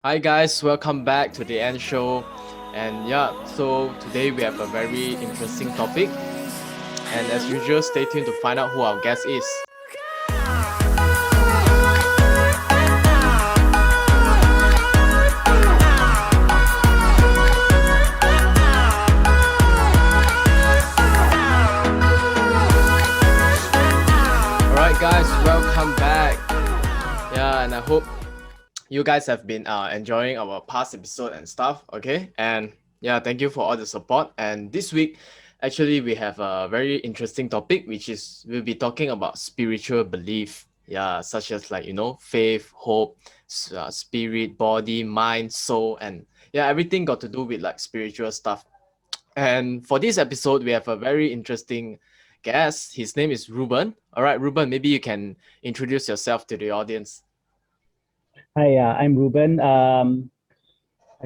Hi guys, welcome back to the End Show. And yeah, so today we have a very interesting topic. And as usual, stay tuned to find out who our guest is. Alright guys, welcome back. Yeah, and I hope you guys have been enjoying our past episode and stuff, okay? And yeah, thank you for all the support. And this week, actually, we have a very interesting topic, which is we'll be talking about spiritual belief. Yeah, such as like faith, hope, spirit, body, mind, soul, and yeah, everything got to do with like spiritual stuff. And for this episode, we have a very interesting guest. His name is Reuben. All right, Reuben, maybe you can introduce yourself to the audience. Hi, I'm Reuben. I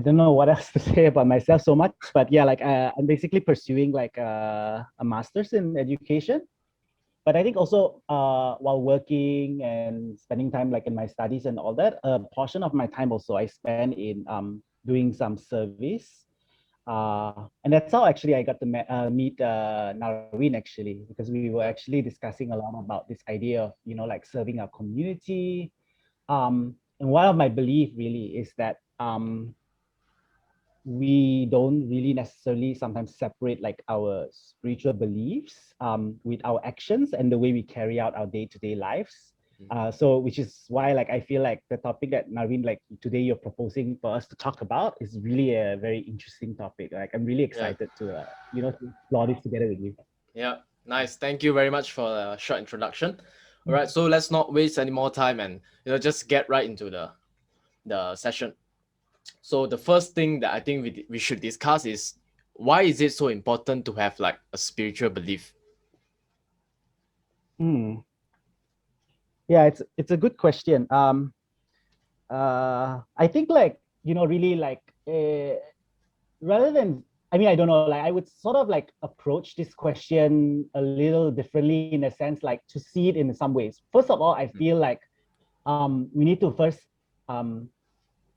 don't know what else to say about myself so much, but yeah, I'm basically pursuing a master's in education. But I think also while working and spending time like in my studies and all that, a portion of my time also I spend in doing some service. And that's how actually I got to meet Nareen actually, because we were actually discussing a lot about this idea of like serving our community. And one of my belief really is that we don't really necessarily sometimes separate like our spiritual beliefs with our actions and the way we carry out our day-to-day lives. So which is why like I feel like the topic that Nareen like today you're proposing for us to talk about is really a very interesting topic. Like I'm really Yeah. excited to to explore this together with you. Yeah, nice. Thank you very much for the short introduction. All right, so let's not waste any more time and just get right into the session. So the first thing that I think we should discuss is why is it so important to have like a spiritual belief? Hmm. Yeah, it's a good question. I think like really like rather than I mean I don't know like I would sort of like approach this question a little differently in a sense like to see it in some ways. First of all, I feel like we need to first um,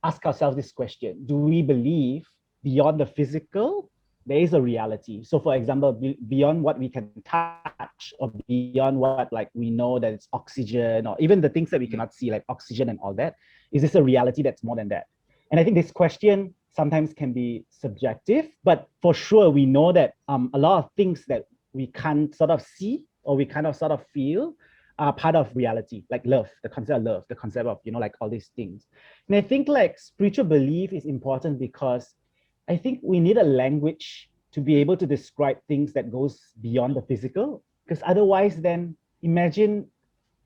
ask ourselves this question: do we believe beyond the physical there is a reality? So for example, beyond what we can touch or beyond what like we know that it's oxygen or even the things that we cannot see like oxygen and all that, is this a reality that's more than that? And I think this question sometimes can be subjective, but for sure we know that a lot of things that we can't sort of see or we kind of sort of feel are part of reality, like love, the concept of like all these things. And I think like spiritual belief is important because I think we need a language to be able to describe things that goes beyond the physical. Because otherwise, then imagine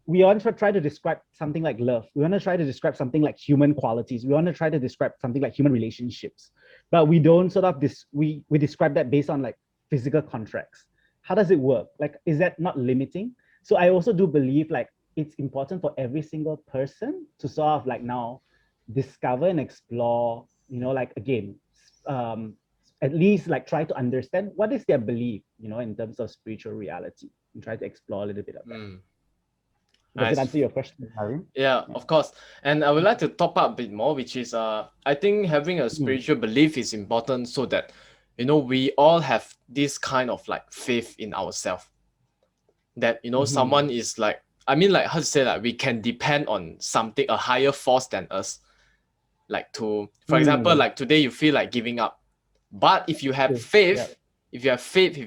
we want to try to describe something like love. We want to try to describe something like human qualities. We want to try to describe something like human relationships, but we don't sort of we describe that based on like physical contracts. How does it work? Like, is that not limiting? So I also do believe like it's important for every single person to sort of like now discover and explore, like again, um, at least like try to understand what is their belief, in terms of spiritual reality, and try to explore a little bit of that. Mm, Does it nice. answer your question, Harry? Yeah, Yeah. of course. And I would like to top up a bit more, which is I think having a Mm. spiritual belief is important so that we all have this kind of like faith in ourselves. That Mm-hmm. someone is like, I mean, like how to say, like we can depend on something, a higher force than us, like to, for example, Mm. like today you feel like giving up, but if you have True. Yeah. faith, if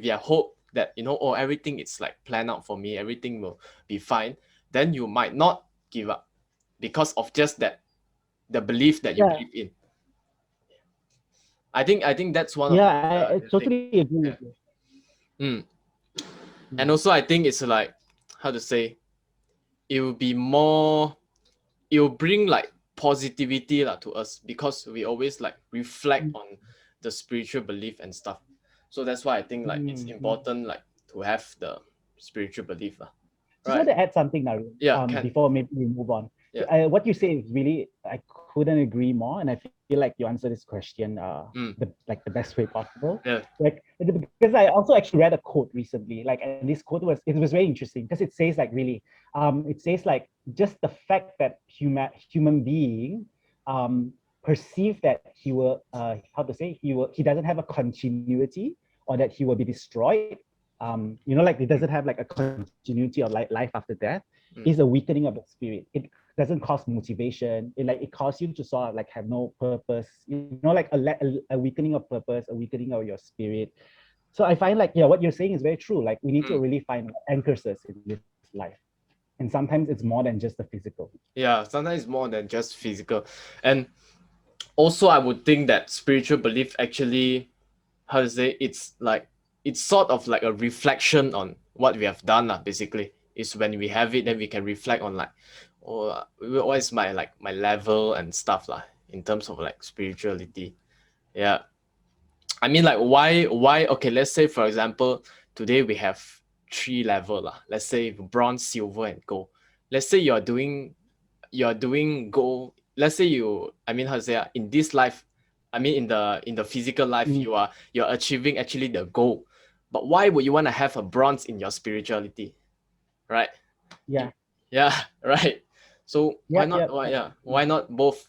you have hope that oh, everything is like planned out for me, everything will be fine, then you might not give up because of just that, the belief that you Yeah. believe in. I think that's one of Yeah. I the thing. totally agree with Yeah. you. Mm. And Mm. also I think it's like, how to say, it will be more, it will bring like positivity to us because we always like reflect Mm. on the spiritual belief and stuff. So that's why I think like it's Mm. important like to have the spiritual belief. Just Right. want to add something now, Yeah, can. before maybe we move on. Yeah. What you say is really, I couldn't agree more, and I feel like you answered this question Mm. the best way possible. Yeah. Like because I also actually read a quote recently, like, and this quote was very interesting because it says like really, it says like just the fact that human being um perceive that he will he doesn't have a continuity, or that he will be destroyed, like he doesn't have like a continuity of like life after death, is a weakening of the spirit. It doesn't cause motivation. It causes you to sort of like have no purpose, like a weakening of purpose, a weakening of your spirit. So I find like, yeah, what you're saying is very true. Like we need to really find what anchors us in this life. And sometimes it's more than just the physical. Yeah, sometimes more than just physical. And also I would think that spiritual belief actually, how to say, it's sort of like a reflection on what we have done basically. Is when we have it, then we can reflect on like, oh, what is my like my level and stuff in terms of like spirituality. Yeah, I mean, like, why okay, let's say for example today we have three level let's say bronze, silver and gold. Let's say you're doing gold. Let's say I mean, how to say, in this life, I mean, in the physical life, you're achieving actually the goal. But why would you want to have a bronze in your spirituality, right? Yeah. Yeah. Right. So why Yep. not, Yep. why not both?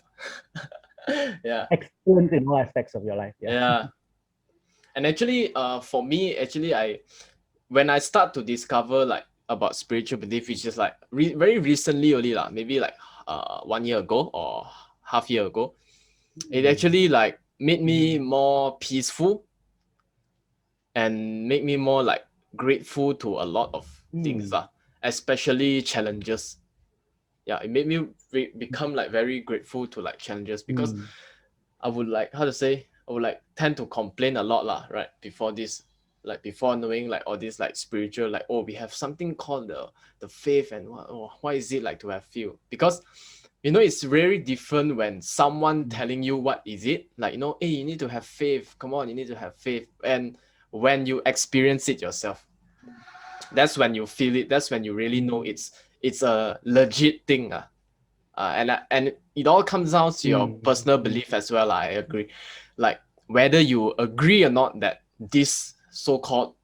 Yeah. Excellent in all aspects of your life. Yeah. Yeah. And actually, for me, actually, when I start to discover like about spiritual belief, which is like very recently only maybe like 1 year ago or half year ago, it actually like made me more peaceful and make me more like grateful to a lot of things especially challenges. Yeah, it made me become like very grateful to like challenges, because I would like, how to say, I would like tend to complain a lot right, before this, like before knowing like all this like spiritual, like, oh, we have something called the faith, and why is it like to have feel? Because it's very different when someone telling you what is it, like, hey, you need to have faith, come on, you need to have faith. And when you experience it yourself, that's when you feel it, that's when you really know it's a legit thing. And it all comes down to your personal belief as well. I agree. Like, whether you agree or not that this so-called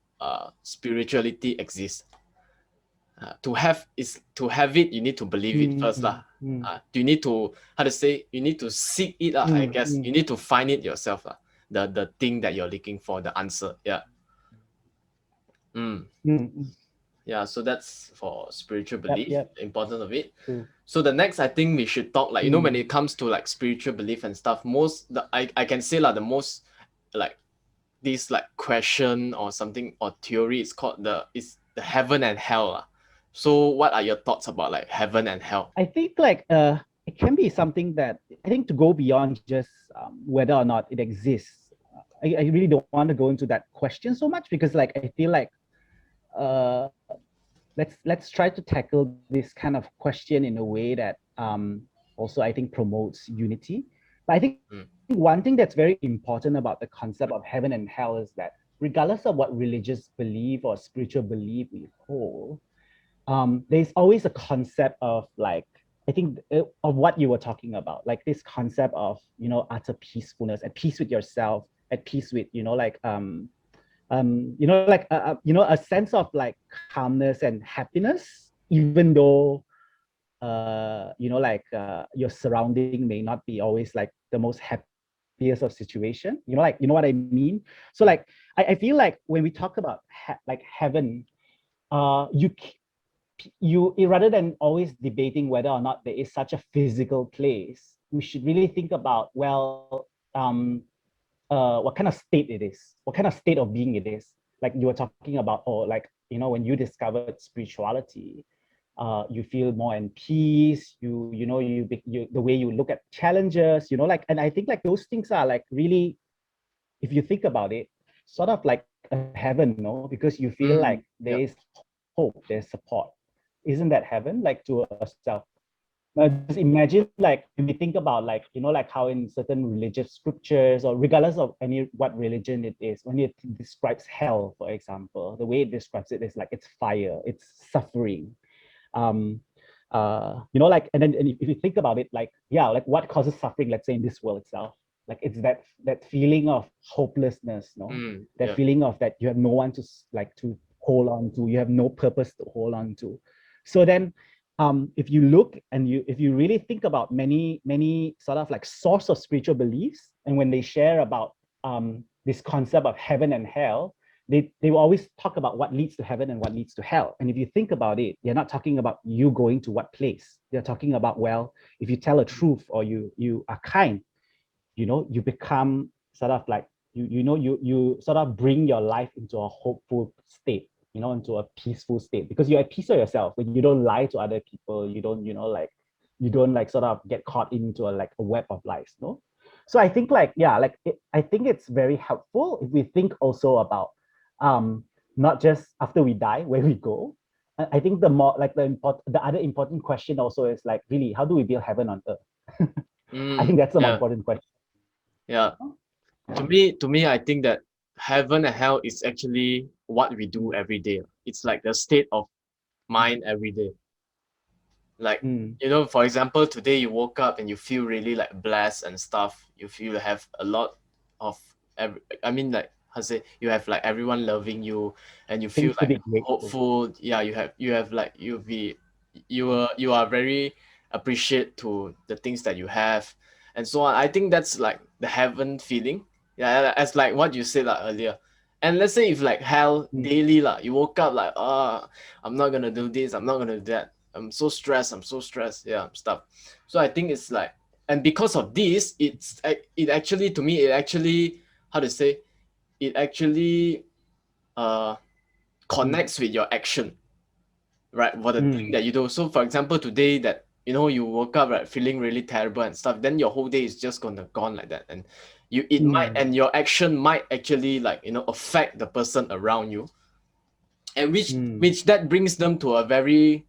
spirituality exists. To have it, you need to believe it first you need to, how to say, you need to seek it I guess you need to find it yourself the thing that you're looking for, the answer. Yeah. Yeah, so that's for spiritual Yep. belief, Yep. the importance of it. True. So the next, I think we should talk, like, when it comes to like spiritual belief and stuff, I can say like the most, like, this like question or something or theory is called the heaven and hell. So what are your thoughts about like heaven and hell? I think like it can be something that I think to go beyond just whether or not it exists. I really don't want to go into that question so much, because like I feel like uh, let's try to tackle this kind of question in a way that also I think promotes unity. But I think one thing that's very important about the concept of heaven and hell is that regardless of what religious belief or spiritual belief we hold, there's always a concept of like, I think of what you were talking about, like this concept of utter peacefulness, at peace with yourself, at peace with like a sense of like calmness and happiness, even though your surrounding may not be always like the most happiest of situation. You know what I mean? So like I feel like when we talk about like heaven, you rather than always debating whether or not there is such a physical place, we should really think about, well, what kind of state it is, what kind of state of being it is. Like you were talking about, or like when you discovered spirituality, you feel more in peace. The way you look at challenges, like, and I think like those things are like really, if you think about it, sort of like a heaven, because you feel like there is Yep. hope, there's support. Isn't that heaven, like to yourself? Now just imagine like when we think about like like how in certain religious scriptures, or regardless of what religion it is, when it describes hell, for example, the way it describes it is like it's fire, it's suffering. um like, and if you think about it, like, yeah, like what causes suffering, let's say in this world itself, like it's that feeling of hopelessness, that Yeah. feeling of that you have no one to like to hold on to, you have no purpose to hold on to. So then if you look and if you really think about many sort of like source of spiritual beliefs, and when they share about this concept of heaven and hell, they will always talk about what leads to heaven and what leads to hell. And if you think about it, they're not talking about you going to what place. They're talking about, well, if you tell a truth or you are kind, you become sort of like you sort of bring your life into a hopeful state, into a peaceful state, because you're at peace with yourself when you don't lie to other people. You don't, you don't like sort of get caught into a web of lies, no. So I think I think it's very helpful if we think also about not just after we die where we go. I think the more like the other important question also is like, really, how do we build heaven on earth? I think that's the more Yeah, important question. yeah. To me, I think that heaven and hell is actually what we do every day. It's like the state of mind every day. Like, Mm, for example, today you woke up and you feel really like blessed and stuff. You feel you have a lot of I mean, like, how to say, you have like everyone loving you, and you feel things to like be grateful. hopeful. Yeah, you have like you are very appreciate to the things that you have, and so on. I think that's like the heaven feeling. Yeah, as like what you said like earlier. And let's say if like hell Mm, daily like you woke up like, I'm not gonna do this, I'm not gonna do that. I'm so stressed, yeah, stuff. So I think it's like, and because of this, it actually, to me, it actually, how to say, it actually uh mm, connects with your action, right? For the thing mm, that you do. So for example, today that you woke up right feeling really terrible and stuff, then your whole day is just gonna gone like that, and it might, mm, and your action might actually like affect the person around you, and mm, which that brings them to a very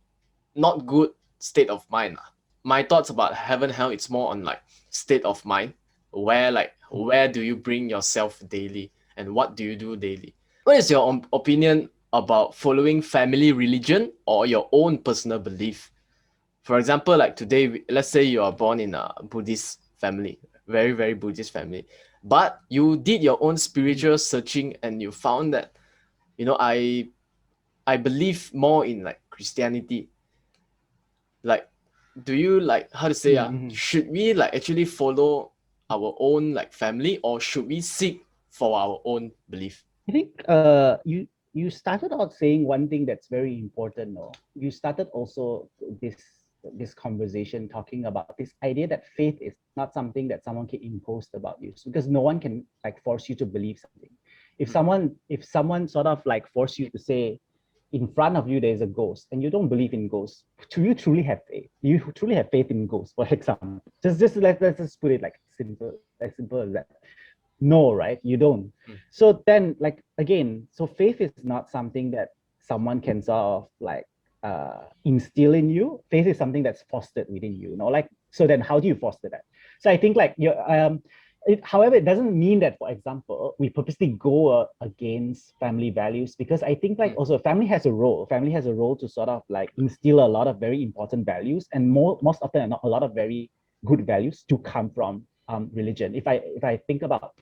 not good state of mind. My thoughts about heaven hell, it's more on like state of mind, where do you bring yourself daily, and what do you do daily. What is your opinion about following family religion or your own personal belief? For example, like today, let's say you are born in a Buddhist family, very very Buddhist family, but you did your own mm. spiritual searching and you found that, I believe more in like Christianity. Like, do you like, how to say, Mm. should we like actually follow our own like family, or should we seek for our own belief? I think you started out saying one thing that's very important. No, you started also this conversation talking about this idea that faith is not something that someone can impose about you, because no one can like force you to believe something. If someone sort of like force you to say in front of you there's a ghost and you don't believe in ghosts, do you truly have faith? Do you truly have faith in ghosts, for example? Just let's just put it like simple as that. No, right? You don't. Mm, So then, like, again, so faith is not something that someone can sort of like instill in you. Faith is something that's fostered within you, like, so then how do you foster that? So I think like however, it doesn't mean that, for example, we purposely go against family values, because I think like mm, also family has a role to sort of like instill a lot of very important values, and most often not a lot of very good values to come from religion. If I think about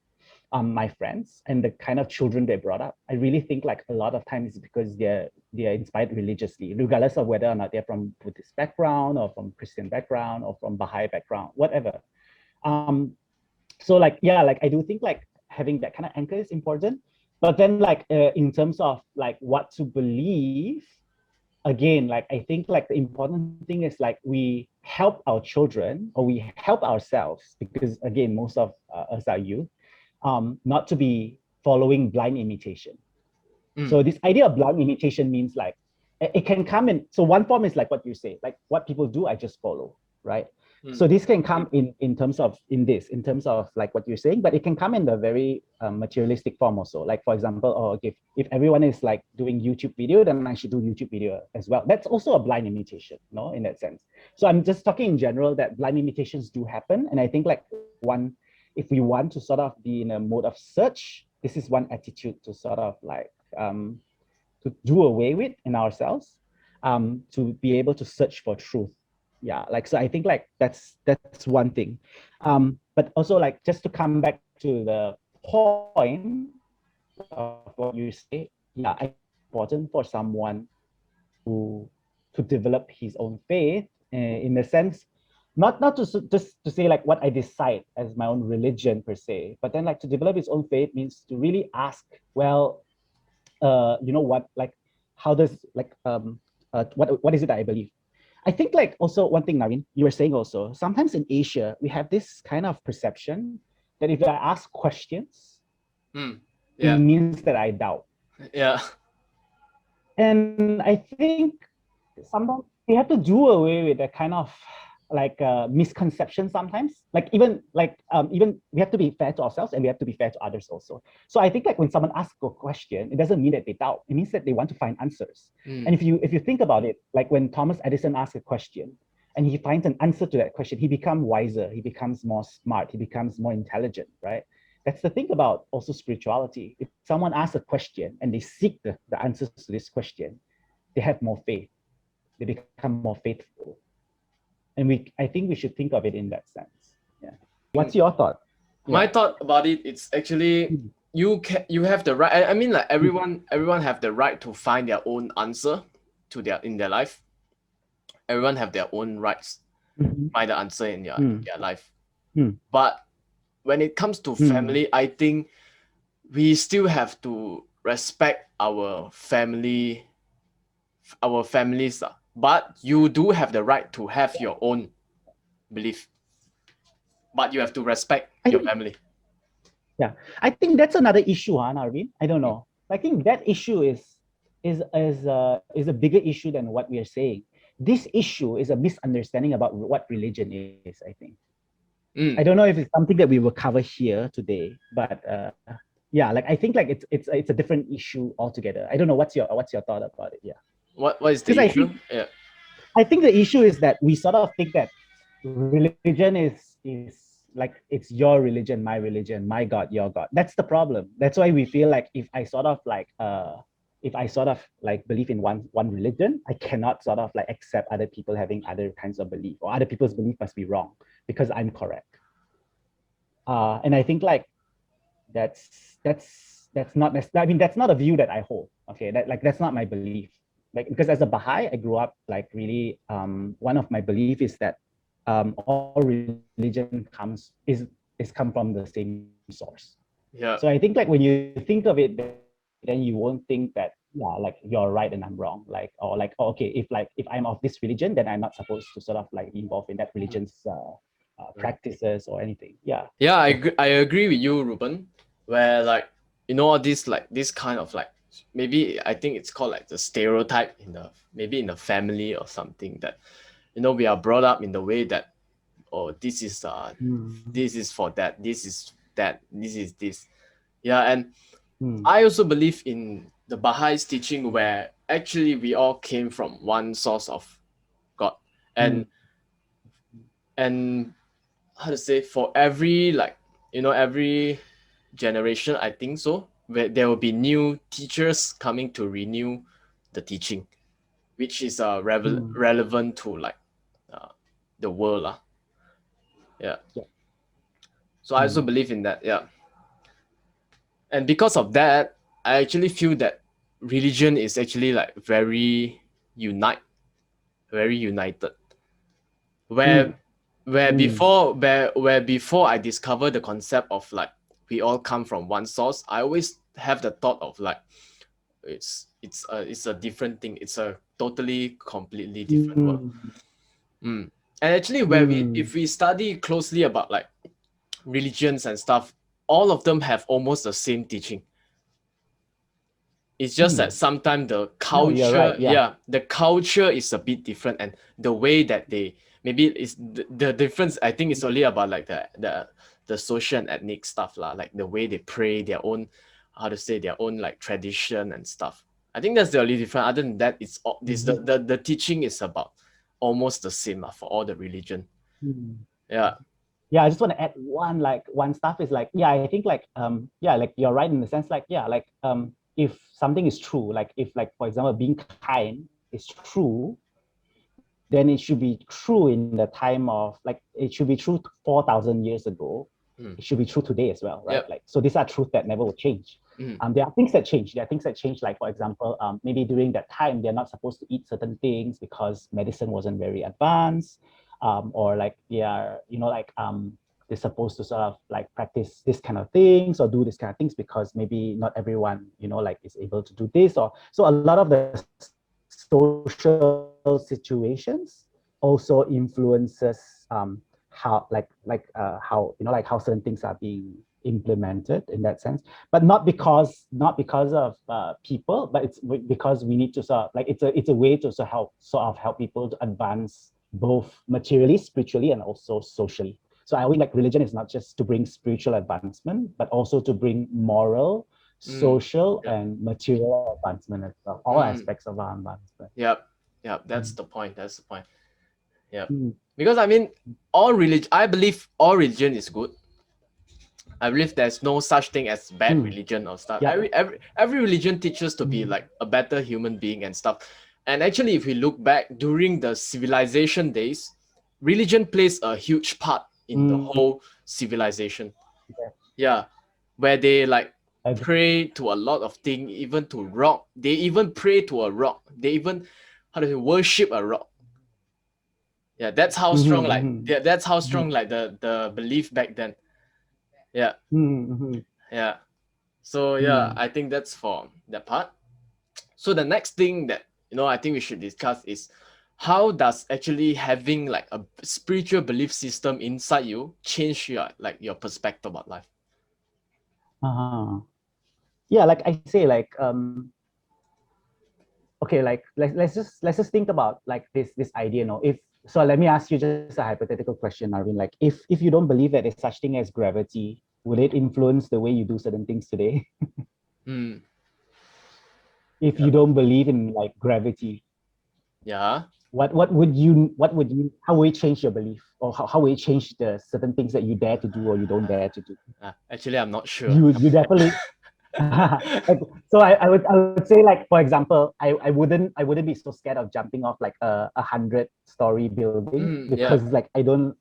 my friends and the kind of children they brought up, I really think like a lot of times it's because they're inspired religiously, regardless of whether or not they're from Buddhist background or from Christian background or from Baha'i background, whatever. Um, so like, yeah, like I do think like having that kind of anchor is important. But then like in terms of like what to believe, again, like I think like the important thing is like we help our children or we help ourselves, because again, most of us are youth, not to be following blind imitation. mm, So this idea of blind imitation means like it can come in. So one form is like what you say, like what people do, I just follow, right? mm, So this can come in terms of in terms of like what you're saying, but it can come in the very materialistic form also. Like for example, oh, okay, if everyone is like doing YouTube video, then I should do YouTube video as well. That's also a blind imitation, no, in that sense. So I'm just talking in general that blind imitations do happen, and I think like if we want to sort of be in a mode of search, this is one attitude to sort of like um, to do away with in ourselves, to be able to search for truth. Yeah, like so I think like that's one thing. But also like just to come back to the point of what you say, yeah, I think it's important for someone who to develop his own faith, in a sense, not just to say like what I decide as my own religion per se, but then like to develop his own faith means to really ask, well, you know what, like how does like what is it that I believe? I think like also one thing, Naveen, you were saying also, sometimes in Asia, we have this kind of perception that if I ask questions, it Yeah. means that I doubt. Yeah. And I think sometimes we have to do away with that kind of like misconception sometimes. Like even we have to be fair to ourselves and we have to be fair to others also. So I think like when someone asks a question, it doesn't mean that they doubt. It means that they want to find answers. And if you think about it, like when Thomas Edison asks a question and he finds an answer to that question, he becomes wiser, he becomes more smart, he becomes more intelligent, right? That's the thing about also spirituality. If someone asks a question and they seek the answers to this question, they have more faith, they become more faithful. And I think we should think of it in that sense. Yeah. What's your thought? My Yeah. thought about it, it's actually you have the right. I mean, like everyone have the right to find their own answer to their in their life. Everyone have their own rights Mhm. find the answer in their life. Mm. But when it comes to Mm. family, I think we still have to respect our families. But you do have the right to have your own belief. But you have to respect I your think, family. yeah, I think that's another issue, huh, Narvin? I don't know. I think that issue is a bigger issue than what we are saying. This issue is a misunderstanding about what religion is, I think. I don't know if it's something that we will cover here today, but yeah, like I think like it's a different issue altogether. I don't know what's your thought about it. Yeah, What is because the issue? Yeah. I think the issue is that we sort of think that religion is like it's your religion, my religion, my God, your God. That's the problem. That's why we feel like if I sort of like believe in one religion, I cannot sort of like accept other people having other kinds of belief, or other people's belief must be wrong because I'm correct. And I think like that's not I mean that's not a view that I hold. Okay, that's not my belief. Like because as a Baha'i, I grew up like really one of my belief is that all religion is come from the same source. So I think Yeah. like when you think of it, then you won't think that yeah, like you're right and I'm wrong. Like oh, okay, if I'm of this religion, then I'm not supposed to sort of like involve in that religion's practices or anything. Yeah. Yeah, I agree with you, Ruben. Where like all this like this kind of like maybe I think it's called like the stereotype in the maybe in the family or something that we are brought up in the way that oh this is for that, this is that, this is this. Yeah, and I also believe in the Baha'is teaching where actually we all came from one source of God. And and how to say, for every like every generation, I think so, where there will be new teachers coming to renew the teaching, which is relevant to like uh, the world lah. Yeah, Yeah. so I also believe in that. Yeah, and because of that, I actually feel that religion is actually like very united, where Mm. where before I discovered the concept of like we all come from one source, I always have the thought of like it's a different thing, it's a totally completely different world. Mm. And actually where we Mm. if we study closely about like religions and stuff, all of them have almost the same teaching. It's just that Mm. sometimes the No, you're culture, right. Yeah. yeah, the culture is a bit different, and the way that they maybe is the difference. I think it's only about like the social and ethnic stuff lah, like the way they pray, their own, how to say, their own like tradition and stuff. I think that's the only difference. Other than that, it's this Mhm. the teaching is about almost the same lah for all the religion. Mm. Yeah. Yeah, I just want to add one stuff is like, yeah, I think like yeah, like you're right in the sense like, yeah, like if something is true, like if like for example being kind is true, then it should be true in the time of like it should be true 4,000 years ago. Mm. It should be true today as well, right? Yep. Like so these are truths that never will change. There are things that change. There are things that change, like for example, maybe during that time they're not supposed to eat certain things because medicine wasn't very advanced, or like they are, they're supposed to sort of like practice this kind of things or do this kind of things because maybe not everyone, like is able to do this. Or so a lot of the social situations also influences how how certain things are being implemented in that sense, but not because of people, but it's because we need to sort of like it's a way to help people to advance both materially, spiritually, and also socially. So I always like religion is not just to bring spiritual advancement, but also to bring moral, social, Yep. and material advancement as well, all aspects of our advancement. Yep. Yep. That's the point. That's the point. Yep. Mm. Because I mean, I believe all religion is good. I believe there's no such thing as bad Mm. religion or stuff. Yeah. Every religion teaches to be like a better human being and stuff. And actually, if we look back during the civilization days, religion plays a huge part in the Mm. whole civilization. Yeah. Yeah, where they like Agree. pray to a lot of things, even to rock. They even pray to a rock. They even how do they worship a rock. Yeah, that's how strong Mhm, like mhm, that's how mhm, strong like the belief back then. Yeah, mhm, mhm, yeah. So yeah, mhm. I think that's for that part. So the next thing that I think we should discuss is how does actually having like a spiritual belief system inside you change your perspective about life. Uh-huh. Yeah, like I say, like okay, like let's just think about like this idea, if so let me ask you just a hypothetical question, Arvin. Like if you don't believe that there's such thing as gravity, would it influence the way you do certain things today? Hmm. If Yeah. you don't believe in like gravity, Yeah. what would you how will it change your belief, or how will it change the certain things that you dare to do or you don't dare to do? Actually, I'm not sure. You definitely like, so I would say, like, for example, I wouldn't be so scared of jumping off like a 100-story building, because Yeah. like I don't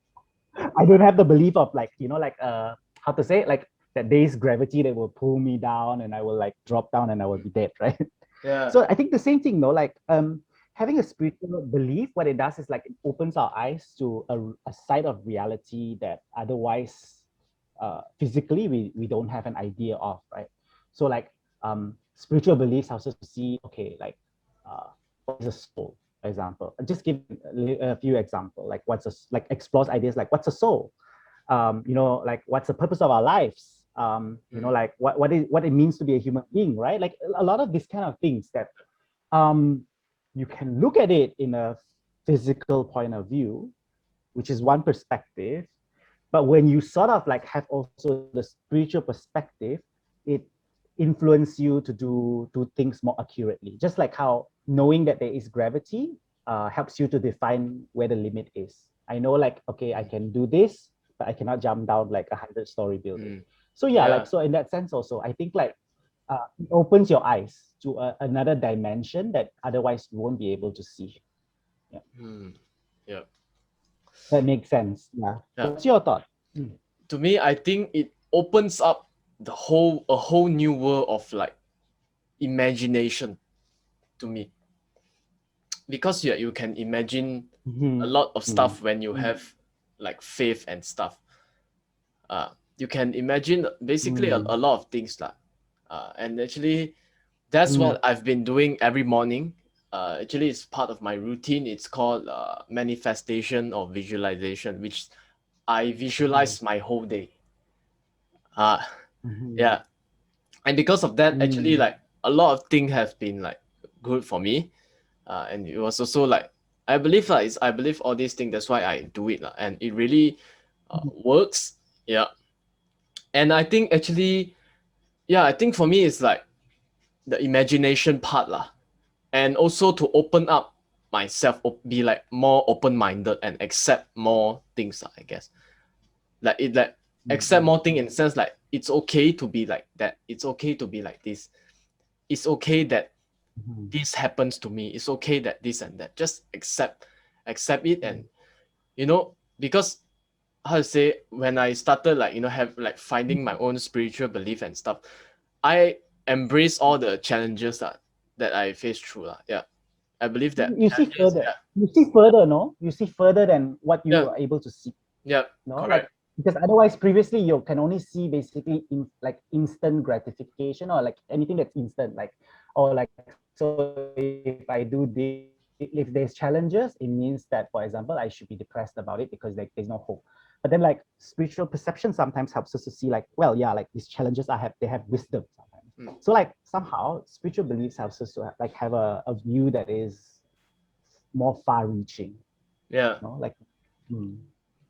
have the belief of, like, like how to say it, like that there's gravity that will pull me down and I will like drop down and I will be dead, right? Yeah. So I think the same thing, no, like having a spiritual belief, what it does is like it opens our eyes to a side of reality that otherwise physically we don't have an idea of, right? So like spiritual beliefs also see, okay, like what is a soul, for example. Just give a few examples, like like explores ideas like what's a soul, like what's the purpose of our lives, like what it means to be a human being, right? Like a lot of these kind of things that um, you can look at it in a physical point of view, which is one perspective. But when you sort of like have also the spiritual perspective, it influences you to do things more accurately. Just like how knowing that there is gravity helps you to define where the limit is. I know, like, okay, I can do this, but I cannot jump down like a 100-story building. So yeah, like, Yeah. so in that sense also, I think like it opens your eyes to another dimension that otherwise you won't be able to see. Yeah, Yeah. that makes sense. Yeah. Yeah. What's your thought? Mm. To me, I think it opens up a whole new world of like imagination to me, because yeah, you can imagine a Mhm. lot of stuff when you Mm. have like faith and stuff. You can imagine basically a Mm. lot of things lah. And actually, that's Mm. what I've been doing every morning. Actually, it's part of my routine. It's called manifestation or visualization, which I Mhm. visualize my whole day. Uh, Mhm. yeah, and because of that, actually, Mm. like a lot of things have been like good for me. And it was also like I believe all these things. That's why I do it lah, and it really works. Yeah, and I think actually, yeah, I think for me it's like the imagination part lah, and also to open up myself, be like more open minded and accept more things lah, I guess. Like it like accept Mhm. more thing in the sense like it's okay to be like that. It's okay to be like this. It's okay that Mhm. this happens to me. It's okay that this and that. Just accept it. And because how to say, when I started like have like finding my own spiritual belief and stuff, I embrace all the challenges that I faced through. Yeah. I believe that You see challenges, further. You see further, no? You see further than what you yeah, are able to see. yeah, No, like correct. because otherwise previously you can only see basically in like instant gratification or like anything that's instant, like or like so if I do this, if there's challenges, it means that, for example, I should be depressed about it because there's no hope. But then like spiritual perception sometimes helps us to see like, well, yeah, like these challenges they have wisdom sometimes. Mm. So like somehow spiritual beliefs helps us to like have a view that is more far reaching, Yeah. like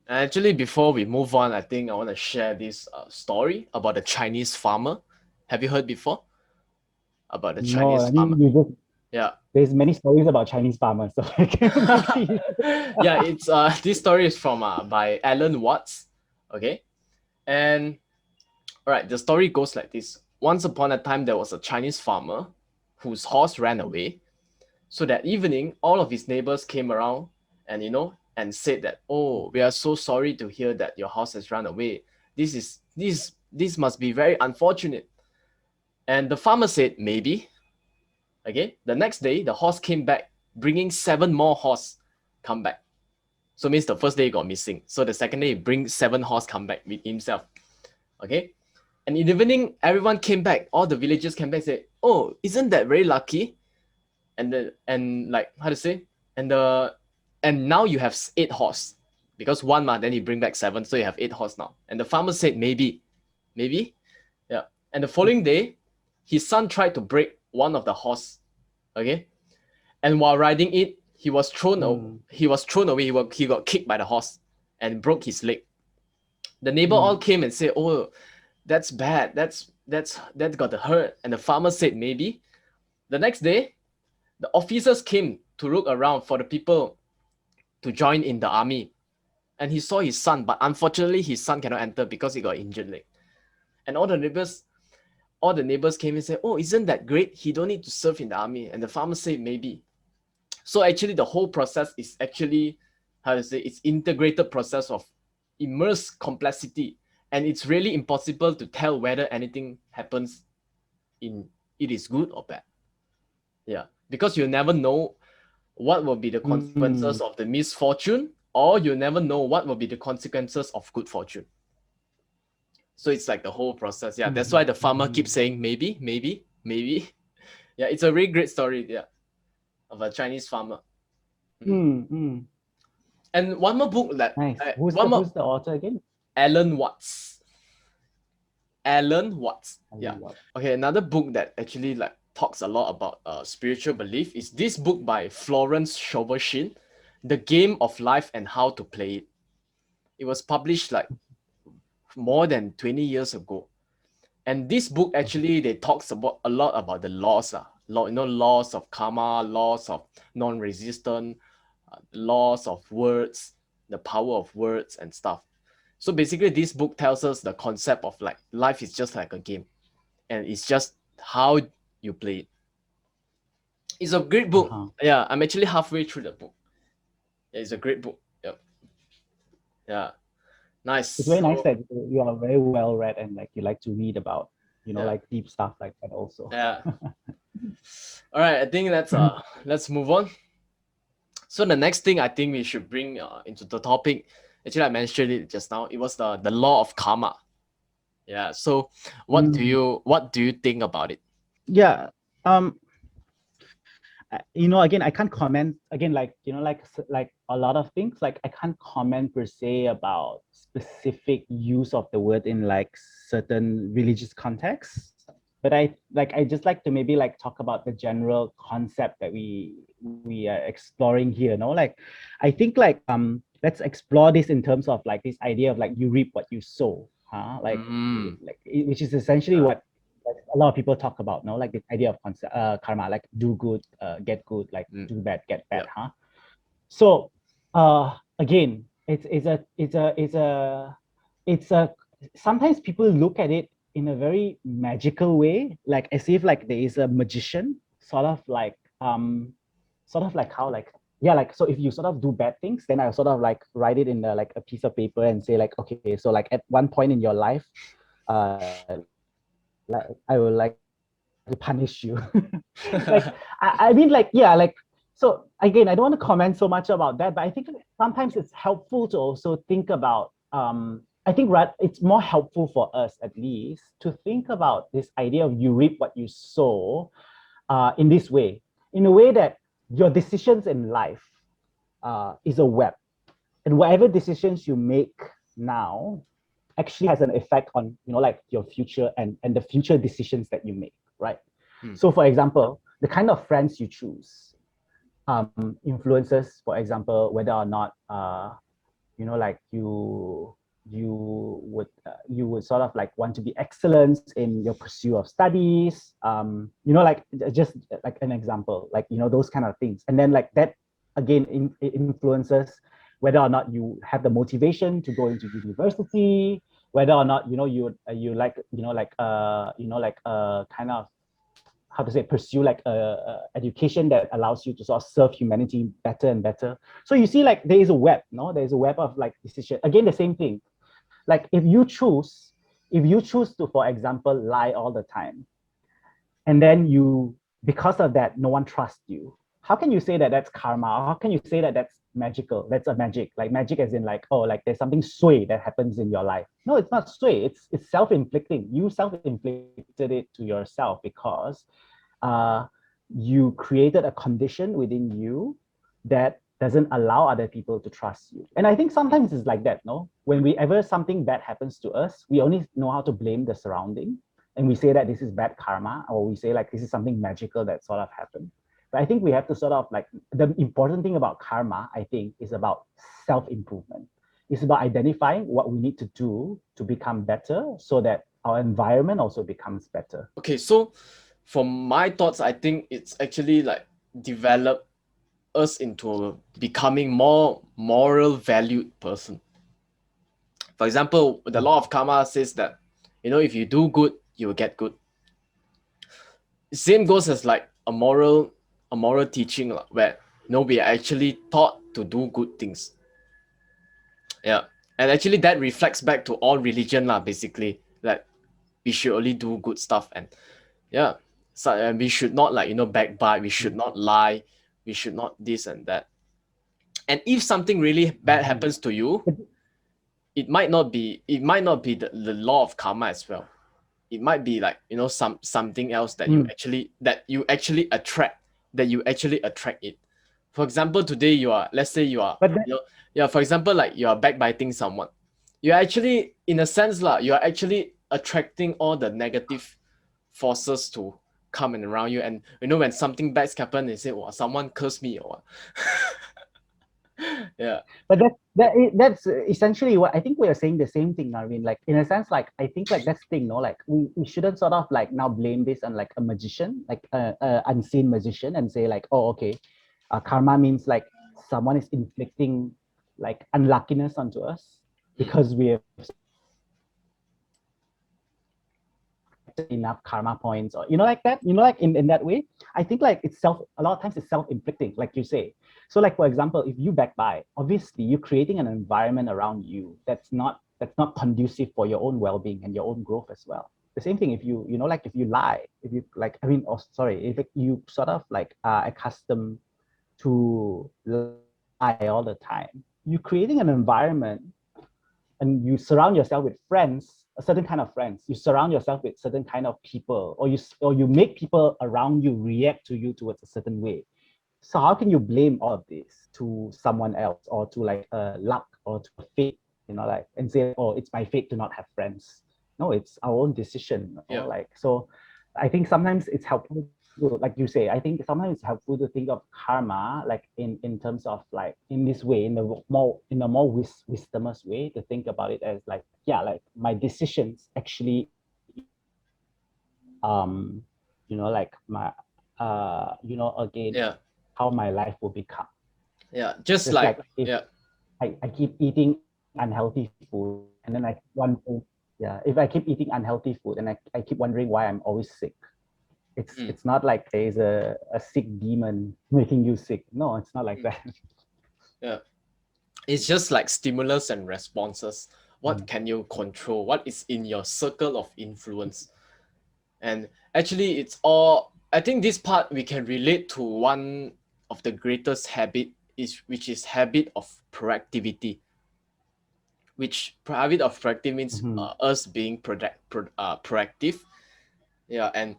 Actually, before we move on, I think I want to share this story about the Chinese farmer. Have you heard before about the no, Chinese I farmer? mean you just Yeah. there's many stories about Chinese farmers, so maybe Yeah, it's this story is from by Alan Watts. Okay. And all right, the story goes like this. Once upon a time there was a Chinese farmer whose horse ran away. So that evening, all of his neighbors came around and and said that, "Oh, we are so sorry to hear that your horse has run away. This must be very unfortunate." And the farmer said, "Maybe." Okay. The next day, the horse came back, bringing seven more horse come back. So means the first day he got missing. So the second day, he brings seven horse come back with himself. Okay. And in the evening, everyone came back. All the villagers came back and said, "Oh, isn't that very lucky?" And like how to say, and now you have eight horse because one month then you bring back seven, so you have eight horse now. And the farmer said, maybe, yeah. And the following day, his son tried to break one of the horse. Okay. And while riding it, he was thrown away. He got kicked by the horse and broke his leg. The neighbor all came and said, "Oh, that's bad. That's got to hurt." And the farmer said, "Maybe." The next day, the officers came to look around for the people to join in the army. And he saw his son, but unfortunately his son cannot enter because he got injured leg. And all the neighbors came and said, "Oh, isn't that great? He don't need to serve in the army." And the farmer said, "Maybe." So actually the whole process is actually, how to say, it's integrated process of immense complexity. And it's really impossible to tell whether anything happens in it is good or bad. Yeah. Because you never know what will be the consequences of the misfortune, or you never know what will be the consequences of good fortune. So it's like the whole process. Yeah, that's why the farmer keeps saying maybe, maybe, maybe. Yeah, it's a really great story. Yeah, of a Chinese farmer. And one more book that nice. one more Who's the author again? Alan Watts. Alan Watts. Yeah. What? Okay, another book that actually like talks a lot about spiritual belief is this book by Florence Scovel, The Game of Life and How to Play It. It was published like more than 20 years ago. And this book actually they talks about a lot about the laws, laws of karma, laws of non-resistant, laws of words, the power of words and stuff. So basically, this book tells us the concept of like life is just like a game, and it's just how you play it. It's a great book. Yeah, I'm actually halfway through the book. Yeah, it's a great book. Yep. Yeah. Nice. It's very nice So, that you are very well read and like you like to read about, yeah. like deep stuff like that also. Yeah. All right, I think let's move on. So the next thing I think we should bring into the topic, actually I mentioned it just now. It was the law of karma. Yeah. So what do you think about it? Yeah. Again, I can't comment again, like like a lot of things, like I can't comment per se about specific use of the word in like certain religious contexts, but I just like to maybe like talk about the general concept that we are exploring here. Like I think like let's explore this in terms of like this idea of like you reap what you sow, like which is essentially what a lot of people talk about, like the idea of karma, like do good, get good, like do bad, get bad, Yeah. So again, it's a sometimes people look at it in a very magical way, like as if like there is a magician, sort of like how like yeah, like so if you sort of do bad things, then I'll sort of like write it in like a piece of paper and say like, okay, so like at one point in your life, like I will like to punish you. Like, I mean, like, yeah, like, so again, I don't want to comment so much about that, but I think sometimes it's helpful to also think about, I think it's more helpful for us at least to think about this idea of you reap what you sow in this way, in a way that your decisions in life is a web. And whatever decisions you make now actually has an effect on, like your future and the future decisions that you make, right? So for example, the kind of friends you choose influences, for example, whether or not like you would sort of like want to be excellent in your pursuit of studies, like just like an example, like those kind of things. And then like that again it influences whether or not you have the motivation to go into university, whether or not you like kind of how to say pursue like a education that allows you to sort of serve humanity better and better. So you see, like there is a web, no, there's a web of like decision. Again, the same thing. Like if you choose to, for example, lie all the time, and then because of that, no one trusts you. How can you say that that's karma? How can you say that that's magical? That's a magic, like magic as in like, oh, like there's something sway that happens in your life. No, it's not sway. It's self-inflicting. You self-inflicted it to yourself because uh, you created a condition within you that doesn't allow other people to trust you. And I think sometimes it's like that, no? When we ever something bad happens to us, we only know how to blame the surrounding. And we say that this is bad karma, or we say like this is something magical that sort of happened. But I think we have to sort of like, the important thing about karma, I think, is about self-improvement. It's about identifying what we need to do to become better so that our environment also becomes better. Okay, so from my thoughts, I think it's actually like develop us into becoming more moral valued person. For example, the law of karma says that, if you do good, you will get good. Same goes as like a moral teaching where we are actually taught to do good things. Yeah. And actually that reflects back to all religion basically. Like we should only do good stuff, and yeah. So and we should not like backbite, we should not lie, we should not this and that. And if something really bad happens to you, it might not be the law of karma as well. It might be like something else that you actually attract it. For example, today let's say you are But then, yeah, for example, like you are backbiting someone, you're actually in a sense you are actually attracting all the negative forces to come and around you. And when something bad happens, they say, "Wow, someone cursed me," or what. Yeah. but that's essentially what I think we are saying the same thing, Narvin. Like in a sense, like I think like that's the thing, no, like we shouldn't sort of like now blame this on like a magician, like a unseen magician, and say like, oh, okay, karma means like someone is inflicting like unluckiness onto us because we have sort of enough karma points, or like that, like in that way. I think like a lot of times it's self-inflicting, like you say. So like for example, if you backbite, obviously you're creating an environment around you that's not conducive for your own well-being and your own growth as well. The same thing if like if you lie, if you like, I mean, oh sorry, if you sort of like are accustomed to lie all the time, you're creating an environment, and you surround yourself with friends, a certain kind of friends. You surround yourself with certain kind of people, or you make people around you react to you towards a certain way. So how can you blame all of this to someone else, or to like luck, or to fate, like, and say, oh, it's my fate to not have friends? No, it's our own decision. Yeah. Like, so I think sometimes it's helpful like you say, I think sometimes it's helpful to think of karma like in terms of like in this way, in a more wisdomous way, to think about it as like, yeah, like my decisions actually like my again, Yeah. how my life will become. Yeah. Just Just like, like if yeah. I keep eating unhealthy food, and then I keep wondering, yeah, if I keep eating unhealthy food and I keep wondering why I'm always sick. It's not like there's a sick demon making you sick. No, it's not like that. Yeah. It's just like stimulus and responses. What can you control? What is in your circle of influence? And actually, it's all, I think this part we can relate to one of the greatest habit is which is habit of proactivity, which habit of proactive means Mm-hmm. us being proactive. Yeah, and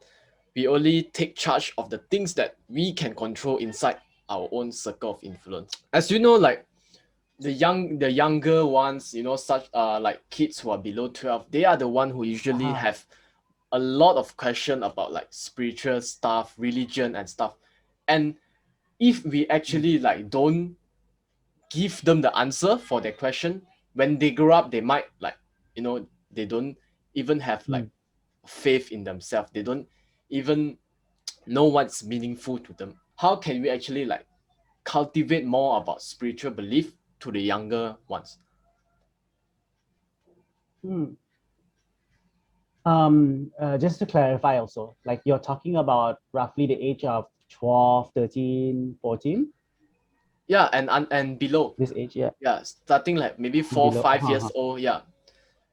we only take charge of the things that we can control inside our own circle of influence. As you know, like the younger ones, you know, such like kids who are below 12, they are the one who usually Uh-huh. have a lot of question about like spiritual stuff, religion and stuff. And if we Mm, actually like don't give them the answer for their question, when they grow up they might like, you know, they don't even have like mm, faith in themselves. They don't even know what's meaningful to them. How can we actually like cultivate more about spiritual belief to the younger ones? mm. Just to clarify also, like you're talking about roughly the age of 12, 13, 14, Yeah, and below. this age, yeah, Yeah, starting like maybe and four below. 5 years Uh-huh. old. Yeah,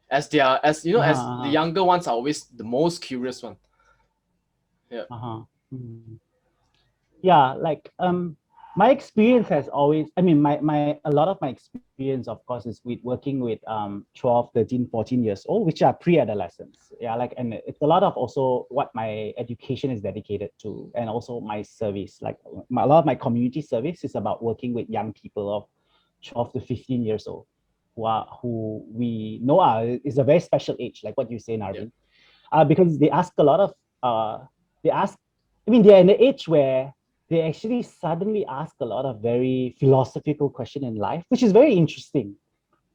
as they are, as you know, Uh-huh. as the Uh-huh. younger ones are always the most curious one. Yeah. Uh-huh. Mhm. Yeah, like my experience has always, I mean, my a lot of my experience, of course, is with working with 12, 13, 14 years old, which are pre-adolescents. Yeah, like, and it's a lot of also what my education is dedicated to, and also my service. Like a lot of my community service is about working with young people of 12 to 15 years old, who we know is a very special age, like what you say, Yeah. Narvin, because they ask a lot of they ask, I mean, they're in the age where they actually suddenly ask a lot of very philosophical question in life, which is very interesting.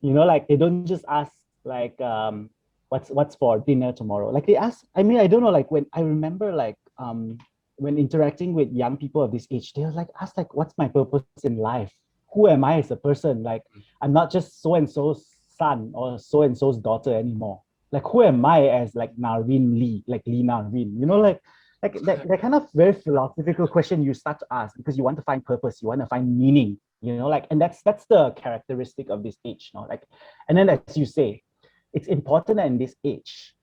You know, like they don't just ask like what's for dinner tomorrow. Like they ask, I mean, I don't know, like when I remember like when interacting with young people of this age, they were like ask like what's my purpose in life? Who am I as a person? Like I'm not just so and so's son or so and so's daughter anymore. Like who am I as like Narvin Lee, like Lee Narvin? You know, like that kind of very philosophical question you start to ask because you want to find purpose, you want to find meaning, you know, like, and that's the characteristic of this age, you know, like, and then as you say, it's important in this age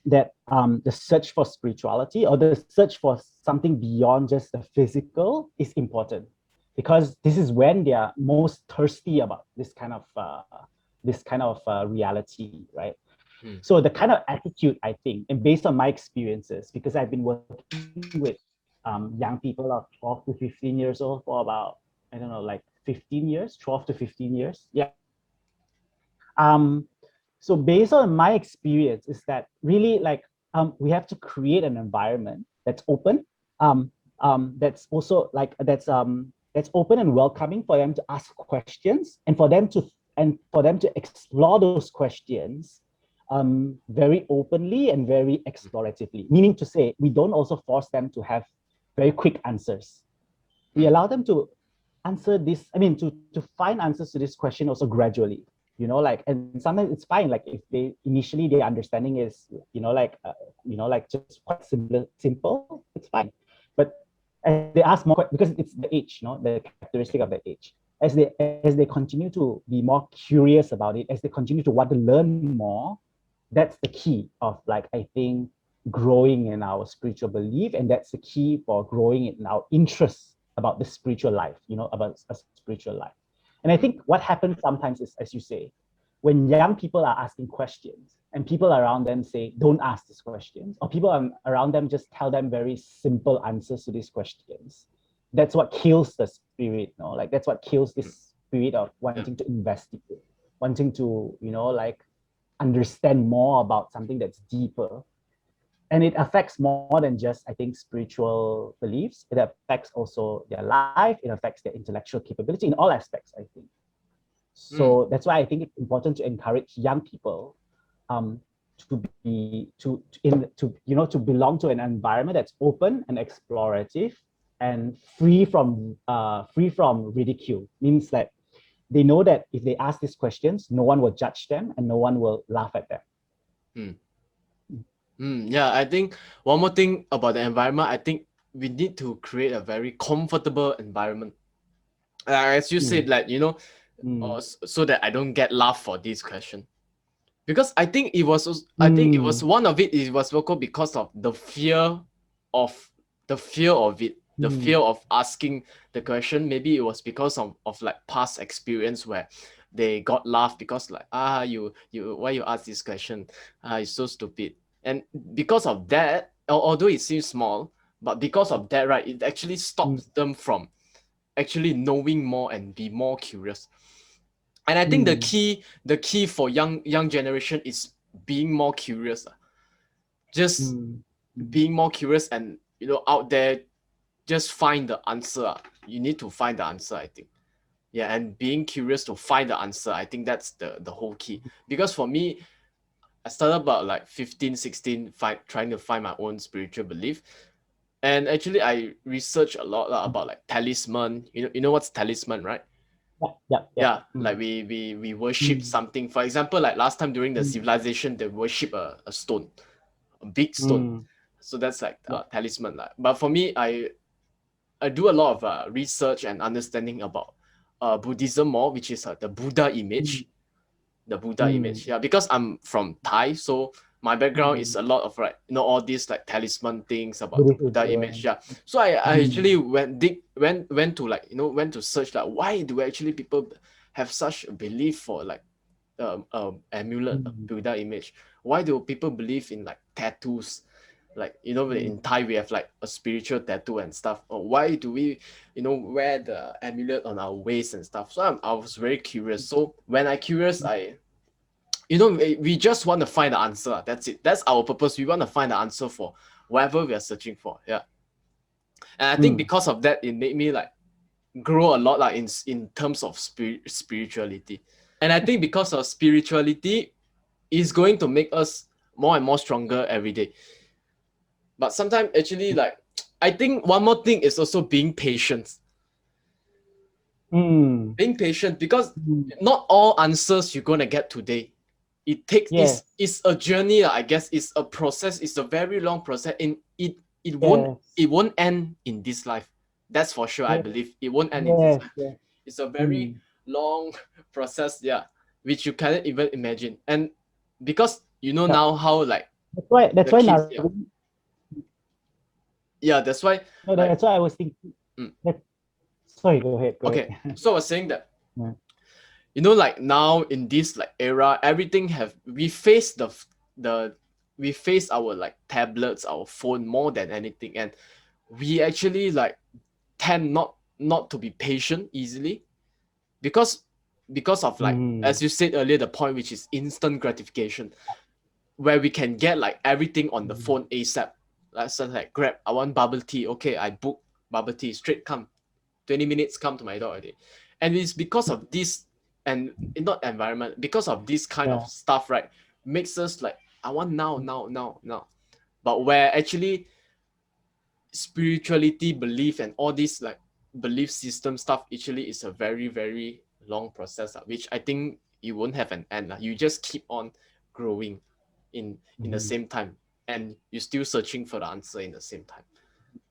that the search for spirituality or the search for something beyond just the physical is important, because this is when they are most thirsty about this kind of reality, right? Hmm. So the kind of attitude, I think, and based on my experiences, because I've been working with young people of 12 to 15 years old for about, I don't know, like 15 years, 12 to 15 years. Yeah. Um, so based on my experience is that really like we have to create an environment that's open, that's also like that's open and welcoming for them to ask questions and for them to explore those questions very openly and very exploratively. Meaning to say, we don't also force them to have very quick answers. We Hmm. allow them to answer this, I mean, to find answers to this question also gradually, you know, like, and sometimes it's fine, like if they initially their understanding is, you know, like just quite simple, it's fine. But as they ask more, because it's the age, you know, the characteristic of the age, as they continue to be more curious about it, as they continue to want to learn more, that's the key of, like, I think, growing in our spiritual belief, and that's the key for growing in our interest about the spiritual life, you know, about a spiritual life. And I Hmm. think what happens sometimes is, as you say, when young people are asking questions and people around them say, don't ask these questions, or people around them just tell them very simple answers to these questions, that's what kills the spirit, you know, like that's what kills Hmm. this spirit of Yeah. wanting to investigate, wanting to, you know, like understand more about something that's deeper. And it affects more than just, I think, spiritual beliefs. It affects also their life, it affects their intellectual capability in all aspects, I think. Hmm. So that's why I think it's important to encourage young people to be to you know, to belong to an environment that's open and explorative and free from ridicule. Means that they know that if they ask these questions, no one will judge them and no one will laugh at them. Hmm. Yeah, I think one more thing about the environment, I think we need to create a very comfortable environment. As you said, Mm, like, you know, mm, so that I don't get laughed for this question. because I think it was I think it was Mm, one of it was vocal because of of the fear of it, the fear mm, of asking the question. Maybe it was because of like past experience where they got laughed because like you why you ask this question, it's so stupid. And because of that, although it seems small, but because of that, right, it actually mm, stops them from actually knowing more and be more curious. And I think mm, the key for young generation is being more curious, just mm, mm, being more curious, and out there, just find the answer. You need to find the answer, I think. Yeah, and being curious to find the answer, I think that's the whole key. Because for me, I started about like 15 16 trying to find my own spiritual belief. And actually I researched a lot lah, mm. about like talisman. You know what's talisman, right? Yeah, yeah, yeah. Yeah, like Mm, we worship mm, something. For example, like last time during the mm, civilization, they worship a stone, a big stone. mm, So that's like yeah. talisman lah. But for me, I do a lot of research and understanding about Buddhism more, which is the Buddha Mm, image. The Buddha mm, image. Yeah, because I'm from Thai, so my background is mm. a lot of like all these like talisman things about the Buddhist Buddha image. influence. Yeah, so I Mm, actually went to like went to search like why do actually people have such a belief for like amulet, a mm, Buddha image? Why do people believe in like tattoos? Like in mm, Thai we have like a spiritual tattoo and stuff. Or why do we wear the amulet on our waist and stuff? So I was very curious. So when I curious, we just want to find the answer. That's it. That's our purpose. We want to find the answer for whatever we are searching for. Yeah. And I think mm. because of that, it made me like grow a lot like in terms of spirituality. And I think because of spirituality is going to make us more and more stronger every day. But sometimes actually like I think one more thing is also being patient. Mm, Being patient, because mm. not all answers you're gonna get today. It takes Yes, it's a journey, I guess. It's a process. It's a very long process, and it won't yes, it won't end in this life. That's for sure. I yes, believe it won't end in this yes, life. yes. It's a very Mm. long process, yeah, which you cannot even imagine. And because Yeah. now how like That's why. That's the why kids, now. yeah, yeah, that's why No, like that's why I was thinking. mm, That, sorry, go ahead. Go okay. ahead. So I was saying that Yeah. like now in this like era, everything have we face the we face our like tablets, our phone more than anything, and we actually like tend not to be patient easily, because of like Mm, as you said earlier, the point which is instant gratification, where we can get like everything on the mm, phone ASAP. Like so like grab, I want bubble tea, okay, I book bubble tea straight, come 20 minutes, come to my door already. And it's because of this, and not environment, because of this kind of yeah. stuff, right, makes us like I want now, now, now, now. But where actually spirituality, belief, and all this like belief system stuff actually is a very very long process, which I think you won't have an end. You just keep on growing in the Mhm. same time, and you're still searching for the answer in the same time.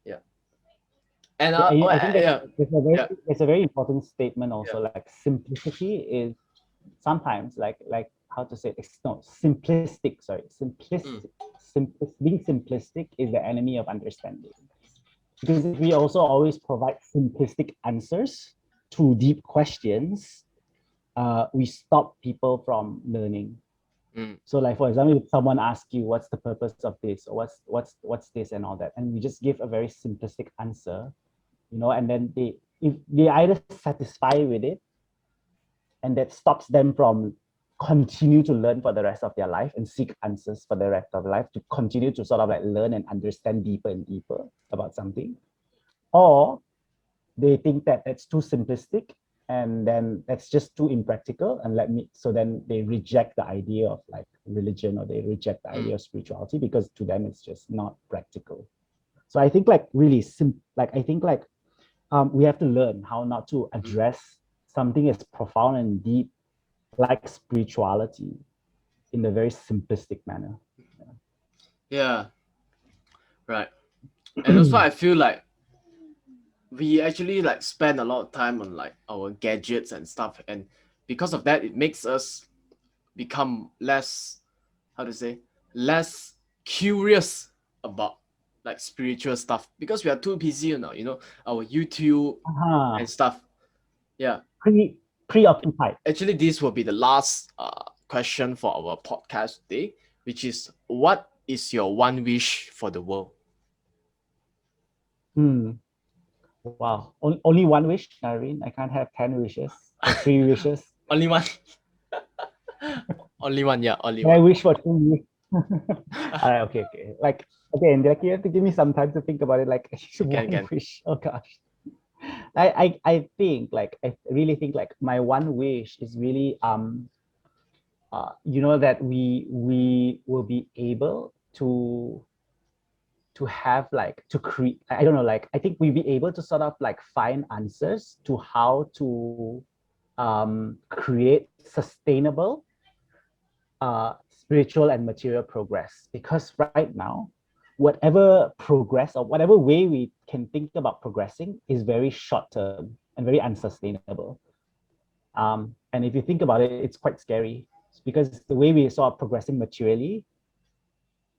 Yeah. And Yeah, I think yeah, yeah, that's a very important statement yeah. also. Like simplicity is sometimes like how to say it, it's no simplistic. Sorry, Mm, being simplistic is the enemy of understanding. Because if we also always provide simplistic answers to deep questions, we stop people from learning. mm, So, like for example, if someone asks you what's the purpose of this, or what's this and all that, and we just give a very simplistic answer, and then if they either satisfy with it, and that stops them from continue to learn for the rest of their life and seek answers for the rest of their life to continue to sort of like learn and understand deeper and deeper about something, or they think that it's too simplistic and then that's just too impractical and so then they reject the idea of like religion, or they reject the mm, idea of spirituality because to them it's just not practical. So I think like really like I think like we have to learn how not to mm. address something as profound and deep like spirituality in a very simplistic manner. Yeah, right. And also I feel like we actually like spend a lot of time on like our gadgets and stuff, and because of that it makes us become less, how to say, less curious about like spiritual stuff because we are too busy now, our YouTube and stuff. Yeah. Preoccupied. Actually, this will be the last question for our podcast today, which is, what is your one wish for the world? Wow. Only one wish, Naren. I can't have 10 wishes or 3 wishes. Only one. Only one, yeah, only Can I one. wish for 2 wishes? All right, okay. Like, okay, like you have to give me some time to think about it. Like, one wish. Oh gosh. I think like I really think like my one wish is really that we will be able to have like to create, I don't know, like I think we'll be able to sort of like find answers to how to create sustainable spiritual and material progress, because right now whatever progress or whatever way we can think about progressing is very short term and very unsustainable. And if you think about it, it's quite scary because the way we saw progressing materially,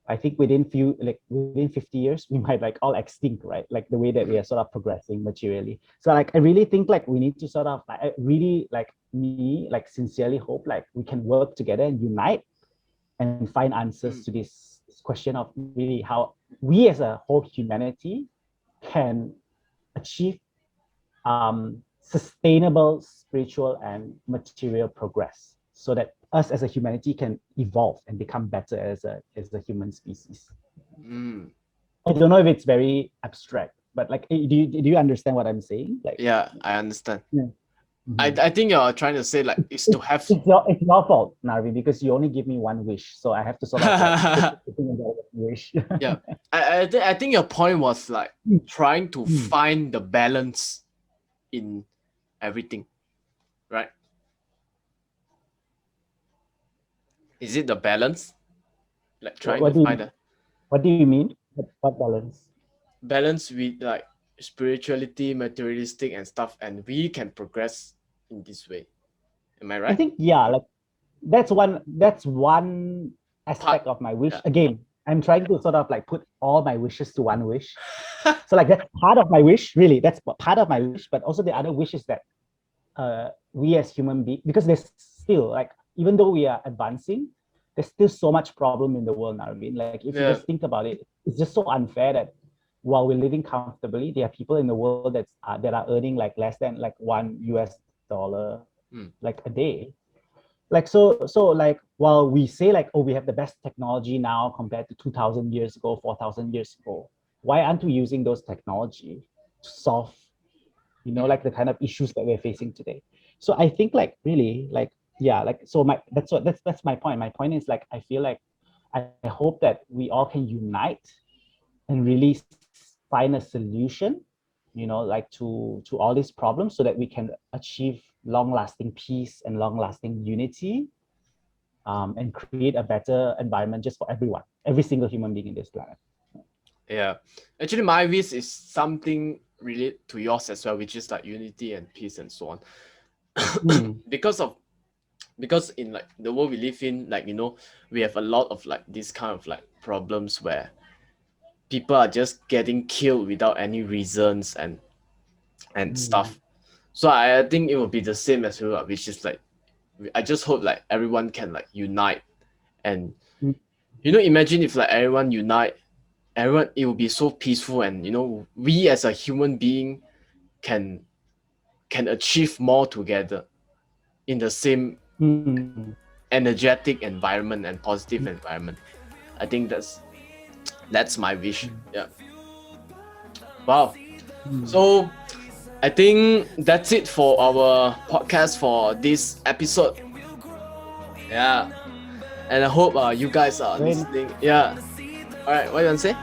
I think within 50 years, we might like all extinct, right? Like the way that we are sort of progressing materially. So like, I really think like we need to sort of like, I really like me, like sincerely hope like we can work together and unite and find answers to this question of really how we as a whole humanity can achieve sustainable spiritual and material progress so that us as a humanity can evolve and become better as a human species. I don't know if it's very abstract, but like, do you understand what I'm saying? Like, yeah, I understand. Yeah. I think you're trying to say like is to have. It's your fault, Narvi, because you only give me one wish, so I have to sort of like wish. Yeah, I think your point was like trying to find the balance in everything, right? Is it the balance? Like trying to find a what do you mean? What balance? balance with like spirituality, materialistic and stuff, and we can progress in this way. Am I right? I think like that's one aspect of my wish. Again, I'm trying to sort of like put all my wishes to one wish. So like that's part of my wish, really. That's part of my wish, but also the other wish is that we as human beings, because there's still like, even though we are advancing, there's still so much problem in the world now. I mean, like if you just think about it, it's just so unfair that while we're living comfortably, there are people in the world that are earning like less than like $1 like a day. Like so like while we say like, oh, we have the best technology now compared to 2,000 years ago, 4,000 years ago, why aren't we using those technology to solve like the kind of issues that we're facing today? So I think like really like, yeah, like, so that's my point. My point is like, I feel like I hope that we all can unite and really find a solution, like to all these problems, so that we can achieve long-lasting peace and long-lasting unity, and create a better environment just for everyone, every single human being in this planet. Yeah, actually my wish is something related to yours as well, which is like unity and peace and so on. because in like the world we live in, like we have a lot of like this kind of like problems where people are just getting killed without any reasons and stuff. So I think it will be the same as well, which is like, I just hope like everyone can like unite and imagine if like everyone unite, everyone, it will be so peaceful, and we as a human being can achieve more together in the same energetic environment and positive environment. I think that's my wish. Yeah. Wow. So I think that's it for our podcast for this episode. Yeah. And I hope you guys are listening. Yeah. All right. What do you want to say?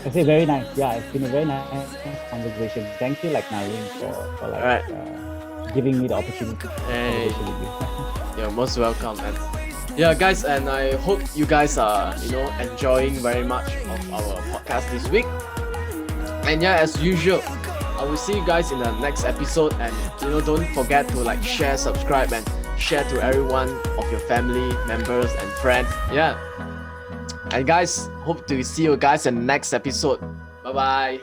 I say very nice. Yeah, it's been a very nice conversation. Thank you, like Naren, for like giving me the opportunity. Hey, you're most welcome. And yeah, guys, and I hope you guys are enjoying very much of our podcast this week. And yeah, as usual, I will see you guys in the next episode. And don't forget to like, share, subscribe, and share to everyone of your family members and friends. Yeah. And guys, hope to see you guys in the next episode. Bye bye.